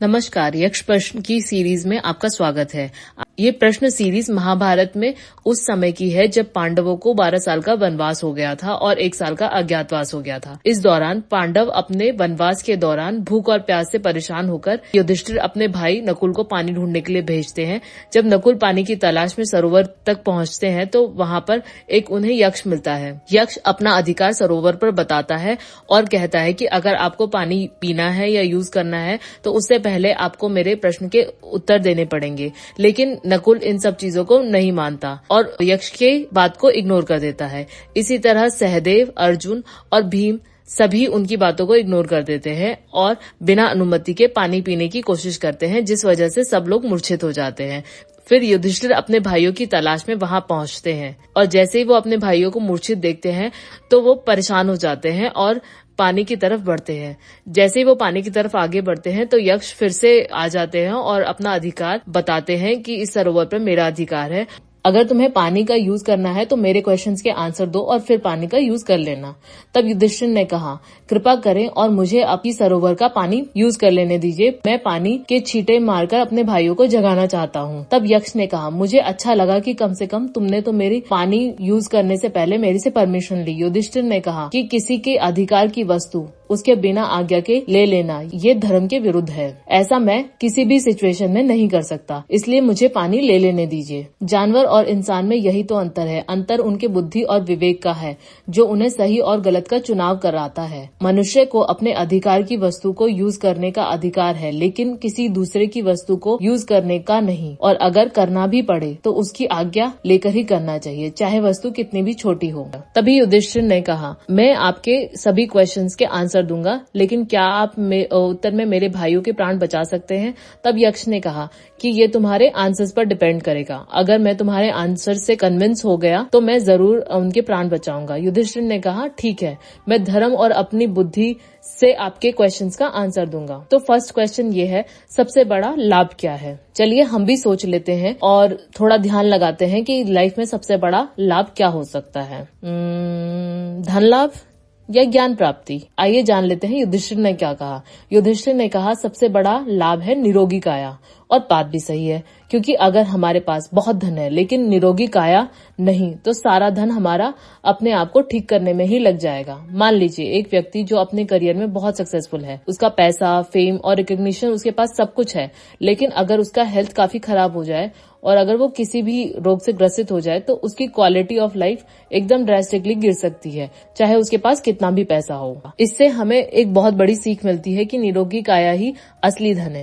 नमस्कार, यक्ष प्रश्न की सीरीज में आपका स्वागत है। ये प्रश्न सीरीज महाभारत में उस समय की है जब पांडवों को 12 साल का वनवास हो गया था और 1 साल का अज्ञातवास हो गया था। इस दौरान पांडव अपने वनवास के दौरान भूख और प्यास से परेशान होकर युधिष्ठिर अपने भाई नकुल को पानी ढूंढने के लिए भेजते हैं। जब नकुल पानी की तलाश में सरोवर तक पहुंचते हैं तो वहां पर एक उन्हें यक्ष मिलता है। यक्ष अपना अधिकार सरोवर पर बताता है और कहता है कि अगर आपको पानी पीना है या यूज करना है तो उससे पहले आपको मेरे प्रश्न के उत्तर देने पड़ेंगे। लेकिन नकुल इन सब चीजों को नहीं मानता और यक्ष के बात को इग्नोर कर देता है। इसी तरह सहदेव, अर्जुन और भीम सभी उनकी बातों को इग्नोर कर देते हैं और बिना अनुमति के पानी पीने की कोशिश करते हैं, जिस वजह से सब लोग मूर्छित हो जाते हैं। फिर युधिष्ठिर अपने भाइयों की तलाश में वहां पहुंचते हैं और जैसे ही वो अपने भाइयों को मूर्छित देखते हैं तो वो परेशान हो जाते हैं और पानी की तरफ बढ़ते हैं। जैसे ही वो पानी की तरफ आगे बढ़ते हैं तो यक्ष फिर से आ जाते हैं और अपना अधिकार बताते हैं कि इस सरोवर पर मेरा अधिकार है। अगर तुम्हें पानी का यूज करना है तो मेरे क्वेश्चंस के आंसर दो और फिर पानी का यूज कर लेना। तब युधिष्ठिर ने कहा, कृपा करें और मुझे अपनी सरोवर का पानी यूज कर लेने दीजिए। मैं पानी के छींटे मारकर अपने भाइयों को जगाना चाहता हूँ। तब यक्ष ने कहा, मुझे अच्छा लगा कि कम से कम तुमने तो मेरी पानी यूज करने से पहले मेरी से परमिशन ली। युधिष्ठिर ने कहा कि किसी के अधिकार की वस्तु उसके बिना आज्ञा के ले लेना ये धर्म के विरुद्ध है। ऐसा मैं किसी भी सिचुएशन में नहीं कर सकता, इसलिए मुझे पानी ले लेने दीजिए। जानवर और इंसान में यही तो अंतर है। अंतर उनके बुद्धि और विवेक का है जो उन्हें सही और गलत का चुनाव कराता है। मनुष्य को अपने अधिकार की वस्तु को यूज करने का अधिकार है, लेकिन किसी दूसरे की वस्तु को यूज करने का नहीं। और अगर करना भी पड़े तो उसकी आज्ञा लेकर ही करना चाहिए, चाहे वस्तु कितनी भी छोटी हो। तभी युधिष्ठिर ने कहा, मैं आपके सभी क्वेश्चंस के आंसर दूंगा, लेकिन क्या आप उत्तर में मेरे भाइयों के प्राण बचा सकते हैं? तब यक्ष ने कहा कि ये तुम्हारे आंसर्स पर डिपेंड करेगा। अगर मैं तुम्हारे आंसर से कन्विंस हो गया तो मैं जरूर उनके प्राण बचाऊंगा। युधिष्ठिर ने कहा, ठीक है, मैं धर्म और अपनी बुद्धि से आपके क्वेश्चंस का आंसर दूंगा। तो फर्स्ट क्वेश्चन ये है, सबसे बड़ा लाभ क्या है? चलिए हम भी सोच लेते हैं और थोड़ा ध्यान लगाते हैं कि लाइफ में सबसे बड़ा लाभ क्या हो सकता है। धन लाभ या ज्ञान प्राप्ति? आइए जान लेते हैं युधिष्ठिर ने क्या कहा। युधिष्ठिर ने कहा, सबसे बड़ा लाभ है निरोगी काया। और बात भी सही है, क्योंकि अगर हमारे पास बहुत धन है लेकिन निरोगी काया नहीं तो सारा धन हमारा अपने आप को ठीक करने में ही लग जाएगा। मान लीजिए एक व्यक्ति जो अपने करियर में बहुत सक्सेसफुल है, उसका पैसा, फेम और रिकॉग्निशन उसके पास सब कुछ है, लेकिन अगर उसका हेल्थ काफी खराब हो जाए और अगर वो किसी भी रोग से ग्रसित हो जाए तो उसकी क्वालिटी ऑफ लाइफ एकदम ड्रास्टिकली गिर सकती है, चाहे उसके पास कितना भी पैसा हो। इससे हमें एक बहुत बड़ी सीख मिलती है कि निरोगी काया ही असली धन है।